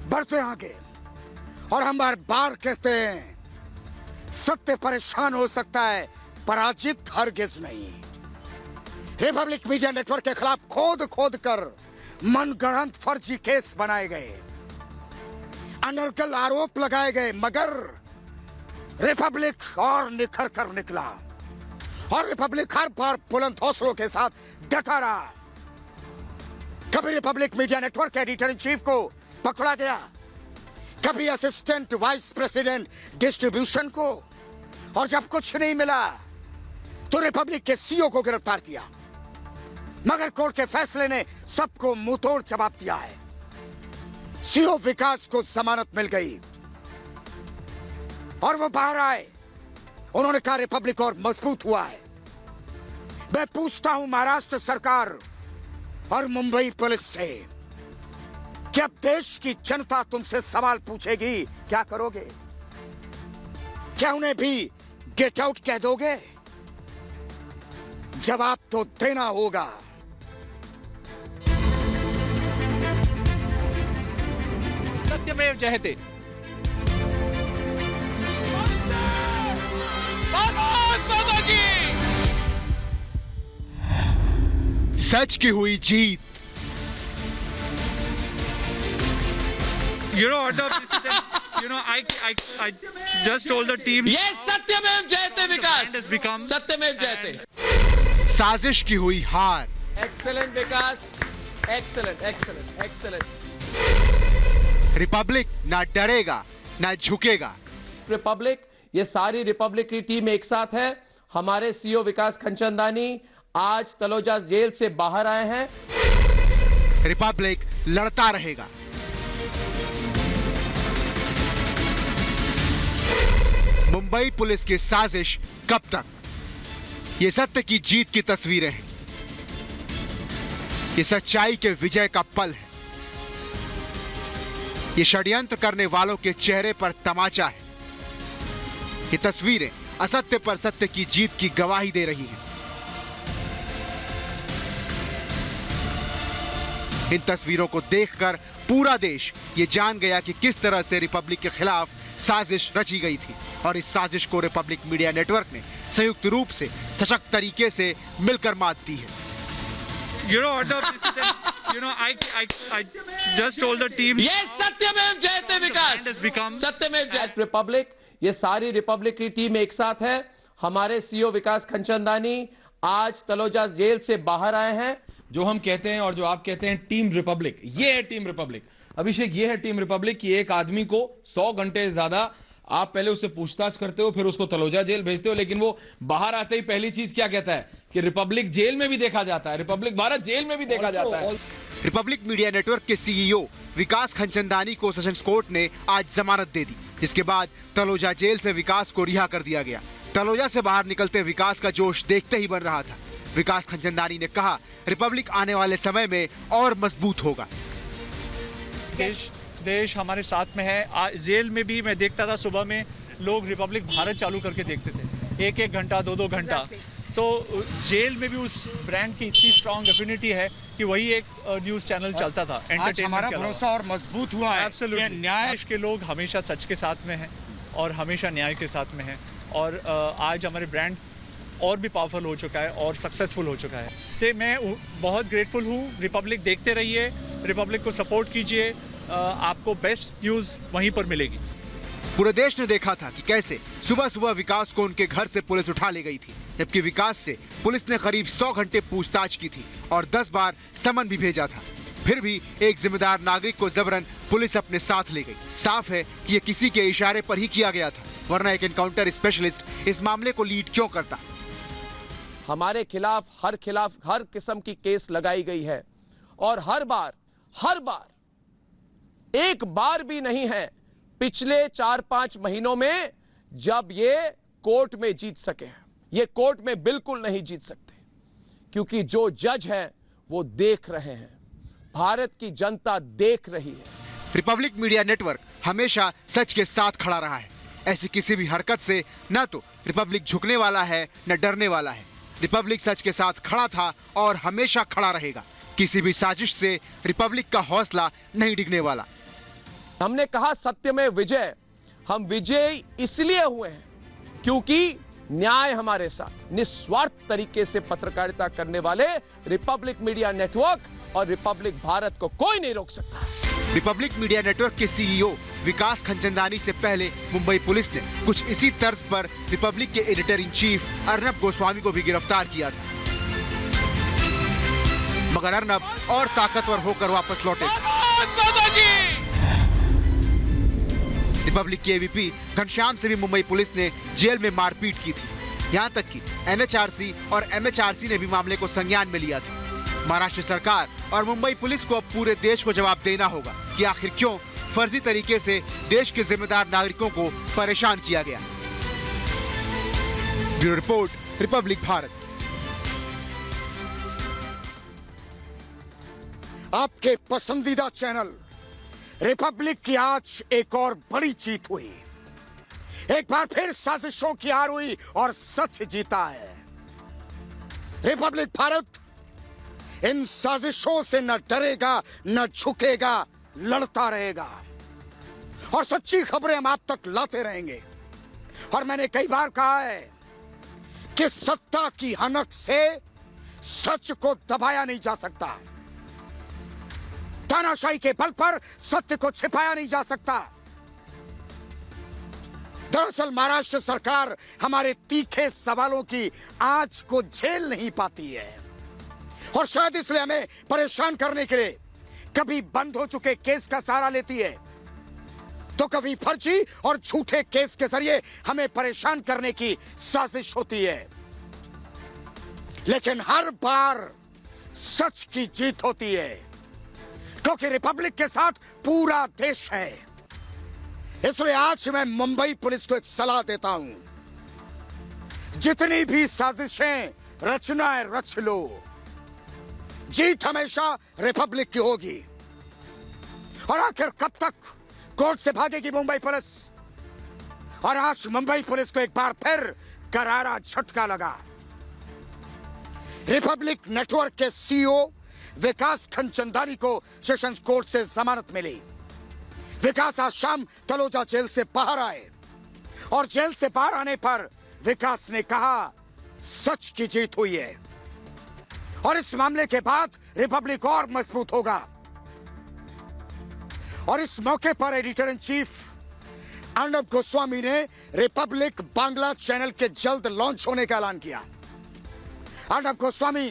बढ़ते आगे। और हम बार बार कहते हैं सत्य परेशान हो सकता है, पराजित हरगिज नहीं। रिपब्लिक मीडिया नेटवर्क के खिलाफ खोद खोद कर मनगढ़ंत फर्जी केस बनाए गए, अनर्गल आरोप लगाए गए, मगर रिपब्लिक और निखर कर निकला और रिपब्लिक हर बार बुलंद हौसलों के साथ डटा रहा। कभी रिपब्लिक मीडिया नेटवर्क के एडिटर इन चीफ को पकड़ा गया, कभी असिस्टेंट वाइस प्रेसिडेंट डिस्ट्रीब्यूशन को, और जब कुछ नहीं मिला तो रिपब्लिक के सीईओ को गिरफ्तार किया। मगर कोर्ट के फैसले ने सबको मुंहतोड़ जवाब दिया है। सीईओ विकास को जमानत मिल गई और वो बाहर आए। उन्होंने कहा रिपब्लिक और मजबूत हुआ है। मैं पूछता हूं महाराष्ट्र सरकार और मुंबई पुलिस से कि अब देश की जनता तुमसे सवाल पूछेगी, क्या करोगे? क्या उन्हें भी गेट आउट कह दोगे? जवाब तो देना होगा। सत्यमेव जयते। भारत माता की। सच की हुई जीत। I just told the team. ये सत्यमेव जयते विकास। has become सत्यमेव जयते। साजिश की हुई हार। एक्सेलेंट विकास, एक्सेलेंट एक्सेलेंट एक्सेलेंट। रिपब्लिक ना डरेगा ना झुकेगा। रिपब्लिक, ये सारी रिपब्लिक की टीम एक साथ है। हमारे सीईओ विकास खंचंदानी आज तलोजा जेल से बाहर आए हैं। रिपब्लिक लड़ता रहेगा। मुंबई पुलिस की साजिश कब तक? ये सत्य की जीत की तस्वीरें हैं। ये सच्चाई के विजय का पल है। ये षड्यंत्र करने वालों के चेहरे पर तमाचा है। ये तस्वीरें असत्य पर सत्य की जीत की गवाही दे रही हैं। इन तस्वीरों को देखकर पूरा देश ये जान गया कि किस तरह से रिपब्लिक के खिलाफ साजिश रची गई थी और इस साजिश को रिपब्लिक मीडिया नेटवर्क ने संयुक्त रूप से सशक्त तरीके से मिलकर मात दी है। I just told the team. ये सत्यमेव जयते विकास। has become सत्यमेव जयते। रिपब्लिक, ये सारी रिपब्लिक की टीम एक साथ है। हमारे सीईओ विकास खंचंदानी आज तलोजा जेल से बाहर आए हैं। जो हम कहते हैं और जो आप कहते हैं टीम रिपब्लिक, ये है टीम रिपब्लिक। अभिषेक, ये है टीम रिपब्लिक कि एक आदमी को 100 घंटे ज्यादा आप पहले उससे पूछताछ करते हो, फिर उसको तलोजा जेल भेजते हो, लेकिन वो बाहर आते ही पहली चीज क्या कहता है कि रिपब्लिक जेल में भी देखा जाता है, रिपब्लिक भारत जेल में भी देखा जाता है। रिपब्लिक मीडिया नेटवर्क के सीईओ विकास खंचंदानी को सेशंस कोर्ट ने आज जमानत दे दी, जिसके बाद तलोजा जेल से विकास को रिहा कर दिया गया। तलोजा से बाहर निकलते विकास का जोश देखते ही बन रहा था। विकास खंचंदानी ने कहा रिपब्लिक आने वाले समय में और मजबूत होगा। देश हमारे साथ में है। जेल में भी मैं देखता था सुबह में लोग रिपब्लिक भारत चालू करके देखते थे, 1-1 घंटा 2-2 घंटा। तो जेल में भी उस ब्रांड की इतनी स्ट्रॉन्ग एफिनिटी है कि वही एक न्यूज चैनल चलता था। आज हमारा भरोसा और मजबूत हुआ है कि न्याय के लोग हमेशा सच के साथ में हैं और हमेशा न्याय के साथ में हैं। और आज हमारे ब्रांड और भी पावरफुल हो चुका है और सक्सेसफुल हो चुका है। तो मैं बहुत ग्रेटफुल हूँ। रिपब्लिक देखते रहिए, रिपब्लिक को सपोर्ट कीजिए, आपको बेस्ट न्यूज़ वहीं पर मिलेगी। पूरे देश ने देखा था कि कैसे सुबह सुबह विकास को उनके घर से पुलिस उठा ले गई थी, जबकि विकास से पुलिस ने करीब 100 घंटे पूछताछ की थी और 10 बार समन भी भेजा था। फिर भी एक जिम्मेदार नागरिक को जबरन पुलिस अपने साथ ले गई। साफ है कि ये किसी के इशारे पर ही किया गया था, वरना एक एनकाउंटर स्पेशलिस्ट इस मामले को लीड क्यों करता। हमारे खिलाफ हर किस्म की केस लगाई गई है और हर बार एक बार भी नहीं है पिछले 4-5 महीनों में जब ये कोर्ट में जीत सके हैं। ये कोर्ट में बिल्कुल नहीं जीत सकते, क्योंकि जो जज है वो देख रहे हैं, भारत की जनता देख रही है। रिपब्लिक मीडिया नेटवर्क हमेशा सच के साथ खड़ा रहा है। ऐसी किसी भी हरकत से न तो रिपब्लिक झुकने वाला है न डरने वाला है। रिपब्लिक सच के साथ खड़ा था और हमेशा खड़ा रहेगा। किसी भी साजिश से रिपब्लिक का हौसला नहीं डिगने वाला। हमने कहा सत्य में विजय। हम विजयी इसलिए हुए हैं क्योंकि न्याय हमारे साथ। निस्वार्थ तरीके से पत्रकारिता करने वाले रिपब्लिक मीडिया नेटवर्क और रिपब्लिक भारत को कोई नहीं रोक सकता। रिपब्लिक मीडिया नेटवर्क के सीईओ विकास खंचंदानी से पहले मुंबई पुलिस ने कुछ इसी तर्ज पर रिपब्लिक के editor in chief Arnab Goswami को भी गिरफ्तार किया था, मगर अर्नब और ताकतवर होकर वापस लौटे। रिपब्लिक के एबीपी घनश्याम से भी मुंबई पुलिस ने जेल में मारपीट की थी। यहां तक कि एनएचआरसी और एमएचआरसी ने भी मामले को संज्ञान में लिया था। महाराष्ट्र सरकार और मुंबई पुलिस को अब पूरे देश को जवाब देना होगा कि आखिर क्यों फर्जी तरीके से देश के जिम्मेदार नागरिकों को परेशान किया गया। Bureau report, Republic Bharat. आपके पसंदीदा चैनल रिपब्लिक की आज एक और बड़ी जीत हुई। एक बार फिर साजिशों की हार हुई और सच जीता है। रिपब्लिक भारत इन साजिशों से न डरेगा न झुकेगा, लड़ता रहेगा और सच्ची खबरें हम आप तक लाते रहेंगे। और मैंने कई बार कहा है कि सत्ता की हनक से सच को दबाया नहीं जा सकता, तानाशाही के बल पर सत्य को छिपाया नहीं जा सकता। दरअसल महाराष्ट्र सरकार हमारे तीखे सवालों की आंच को झेल नहीं पाती है और शायद इसलिए हमें परेशान करने के लिए कभी बंद हो चुके केस का सहारा लेती है, तो कभी फर्जी और झूठे केस के जरिए हमें परेशान करने की साजिश होती है। लेकिन हर बार सच की जीत होती है, क्योंकि रिपब्लिक के साथ पूरा देश है। इसलिए आज मैं मुंबई पुलिस को एक सलाह देता हूं, जितनी भी साजिशें रचना है रच लो, जीत हमेशा रिपब्लिक की होगी। और आखिर कब तक कोर्ट से भागेगी मुंबई पुलिस? और आज मुंबई पुलिस को एक बार फिर करारा झटका लगा। रिपब्लिक नेटवर्क के सीईओ विकास खंचंदानी को सेशंस कोर्ट से जमानत मिली। विकास आज शाम तलोजा जेल से बाहर आए और जेल से बाहर आने पर विकास ने कहा सच की जीत हुई है और इस मामले के बाद रिपब्लिक और मजबूत होगा। और इस मौके पर editor in chief Arnab Goswami ने रिपब्लिक बांग्ला चैनल के जल्द लॉन्च होने का ऐलान किया। अर्नब गोस्वामी,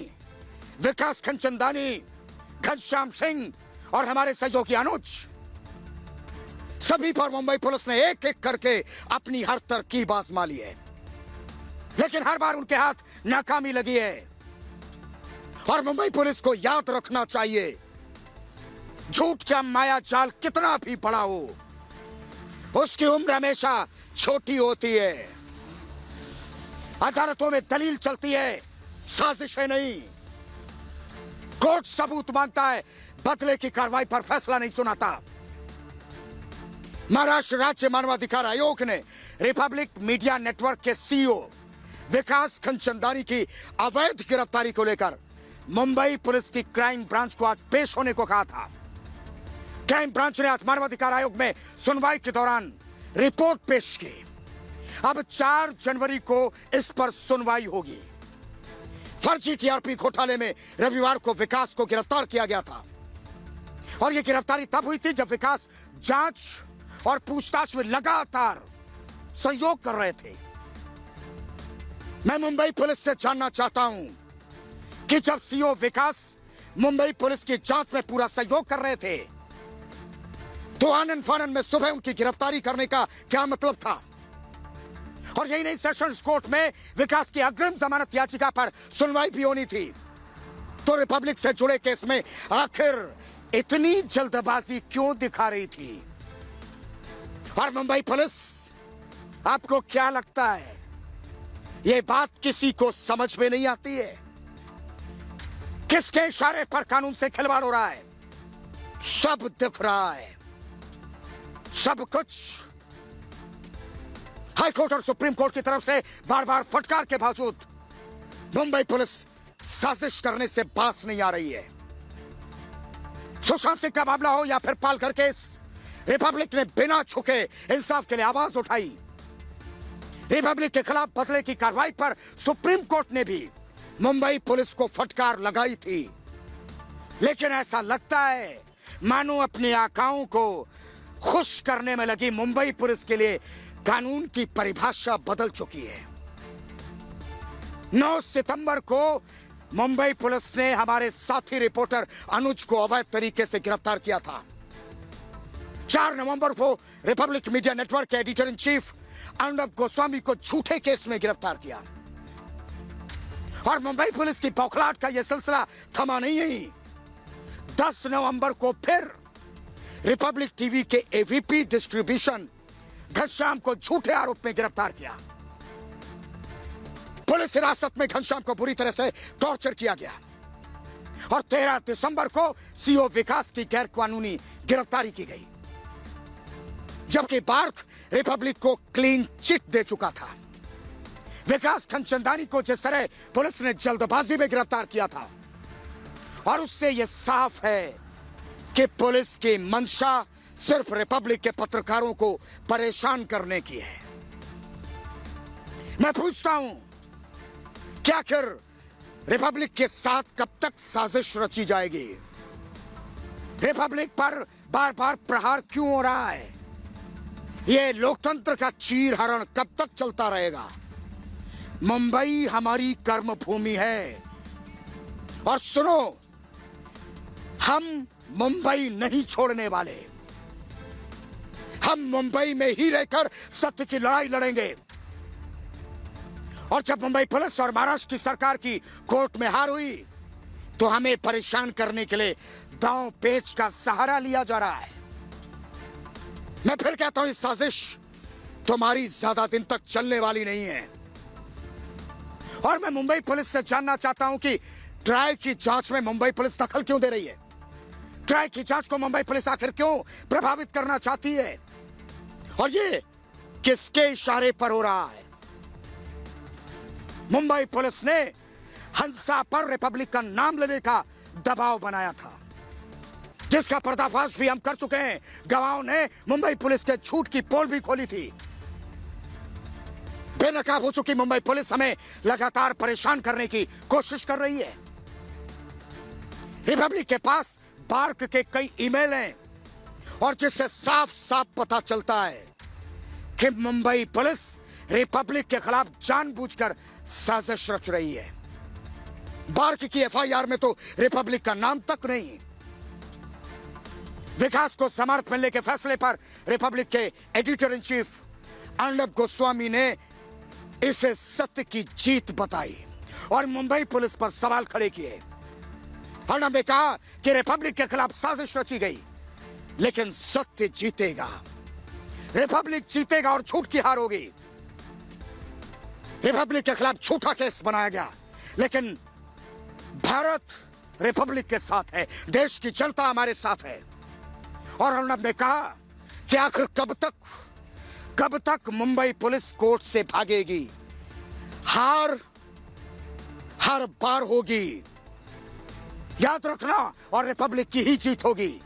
विकास खंचंदानी, घनश्याम सिंह और हमारे सहयोगी अनुज, सभी पर मुंबई पुलिस ने एक एक करके अपनी हर तरकीब आजमा ली है, लेकिन हर बार उनके हाथ नाकामी लगी है। और मुंबई पुलिस को याद रखना चाहिए, झूठ का माया जाल कितना भी बड़ा हो, उसकी उम्र हमेशा छोटी होती है। अदालतों में दलील चलती है, साजिशें नहीं। कोर्ट सबूत मांगता है, बदले की कार्रवाई पर फैसला नहीं सुनाता। महाराष्ट्र राज्य मानवाधिकार आयोग ने रिपब्लिक मीडिया नेटवर्क के सीईओ विकास खंचंदानी की अवैध गिरफ्तारी को लेकर मुंबई पुलिस की क्राइम ब्रांच को आज पेश होने को कहा था। क्राइम ब्रांच ने आज मानवाधिकार आयोग में सुनवाई के दौरान रिपोर्ट पेश की। अब 4 जनवरी को इस पर सुनवाई होगी। फर्जी टीआरपी घोटाले में रविवार को विकास को गिरफ्तार किया गया था और यह गिरफ्तारी तब हुई थी जब विकास जांच और पूछताछ में लगातार सहयोग कर रहे थे। मैं मुंबई पुलिस से जानना चाहता हूं कि जब सीईओ विकास मुंबई पुलिस की जांच में पूरा सहयोग कर रहे थे, तो आनन फानन में सुबह उनकी गिरफ्तारी करने का क्या मतलब था? और यही नहीं, सेशंस कोर्ट में विकास की अग्रिम जमानत याचिका पर सुनवाई भी होनी थी। तो रिपब्लिक से जुड़े केस में आखिर इतनी जल्दबाजी क्यों दिखा रही थी? और मुंबई पुलिस, आपको क्या लगता है, यह बात किसी को समझ में नहीं आती है? किसके इशारे पर कानून से खिलवाड़ हो रहा है? सब दिख रहा है, सब कुछ। हाई कोर्ट और सुप्रीम कोर्ट की तरफ से बार बार फटकार के बावजूद मुंबई पुलिस साजिश करने से बाज नहीं आ रही है। सुशांत सिंह का मामला हो या फिर पालघर केस, रिपब्लिक ने बिना झुके इंसाफ के लिए आवाज उठाई। रिपब्लिक के खिलाफ बदले की कार्रवाई पर सुप्रीम कोर्ट ने भी मुंबई पुलिस को फटकार लगाई थी। लेकिन ऐसा लगता है मानो अपने आकाओं को खुश करने में लगी मुंबई पुलिस के लिए कानून की परिभाषा बदल चुकी है। 9 सितंबर को मुंबई पुलिस ने हमारे साथी रिपोर्टर अनुज को अवैध तरीके से गिरफ्तार किया था। 4 नवंबर को रिपब्लिक मीडिया नेटवर्क के editor in chief Arnab Goswami को झूठे केस में गिरफ्तार किया। और मुंबई पुलिस की बौखलाहट का यह सिलसिला थमा नहीं है। 10 नवंबर को फिर रिपब्लिक टीवी के एवीपी डिस्ट्रीब्यूशन घनश्याम को झूठे आरोप में गिरफ्तार किया। पुलिस हिरासत में घनश्याम को बुरी तरह से टॉर्चर किया गया। और 13 दिसंबर को सीओ विकास की गैर कानूनी गिरफ्तारी की गई, जबकि बार्क रिपब्लिक को क्लीन चिट दे चुका था। विकास खनचंदानी को जिस तरह पुलिस ने जल्दबाजी में गिरफ्तार किया था, और उससे यह साफ है कि पुलिस की मंशा सिर्फ रिपब्लिक के पत्रकारों को परेशान करने की है। मैं पूछता हूं, क्या आखिर रिपब्लिक के साथ कब तक साजिश रची जाएगी? रिपब्लिक पर बार बार प्रहार क्यों हो रहा है? यह लोकतंत्र का चीरहरण कब तक चलता रहेगा? मुंबई हमारी कर्मभूमि है। और सुनो, हम मुंबई नहीं छोड़ने वाले। हम मुंबई में ही रहकर सत्य की लड़ाई लड़ेंगे। और जब मुंबई पुलिस और महाराष्ट्र की सरकार की कोर्ट में हार हुई, तो हमें परेशान करने के लिए दांव पेच का सहारा लिया जा रहा है। मैं फिर कहता हूं, इस साजिश तुम्हारी ज्यादा दिन तक चलने वाली नहीं है। और मैं मुंबई पुलिस से जानना चाहता हूं कि ट्राई की जांच में मुंबई पुलिस दखल क्यों दे रही है? ट्राई की जांच को मुंबई पुलिस आखिर क्यों प्रभावित करना चाहती है? और ये किसके इशारे पर हो रहा है? मुंबई पुलिस ने हंसा पर रिपब्लिक का नाम लेने का दबाव बनाया था, जिसका पर्दाफाश भी हम कर चुके हैं। गवाहों ने मुंबई पुलिस के झूठ की पोल भी खोली थी। बेनकाब हो चुकी मुंबई पुलिस हमें लगातार परेशान करने की कोशिश कर रही है। रिपब्लिक के पास बार्क के कई ईमेल हैं, और जिससे साफ साफ पता चलता है कि मुंबई पुलिस रिपब्लिक के खिलाफ जानबूझकर साजिश रच रही है। बार्क की एफआईआर में तो रिपब्लिक का नाम तक नहीं। विकास को जमानत मिलने के फैसले पर रिपब्लिक के editor in chief Arnab Goswami ने इसे सत्य की जीत बताई और मुंबई पुलिस पर सवाल खड़े किए। अर्नब ने कहा कि रिपब्लिक के खिलाफ साजिश रची गई, लेकिन सत्य जीतेगा। रिपब्लिक जीतेगा और झूठ की हार होगी। रिपब्लिक के खिलाफ झूठा केस बनाया गया, लेकिन भारत रिपब्लिक के साथ है, देश की जनता हमारे साथ है। और अर्नब ने कहा कि आखिर कब तक मुंबई पुलिस कोर्ट से भागेगी? हार हर बार होगी, याद रखना, और रिपब्लिक की ही जीत होगी।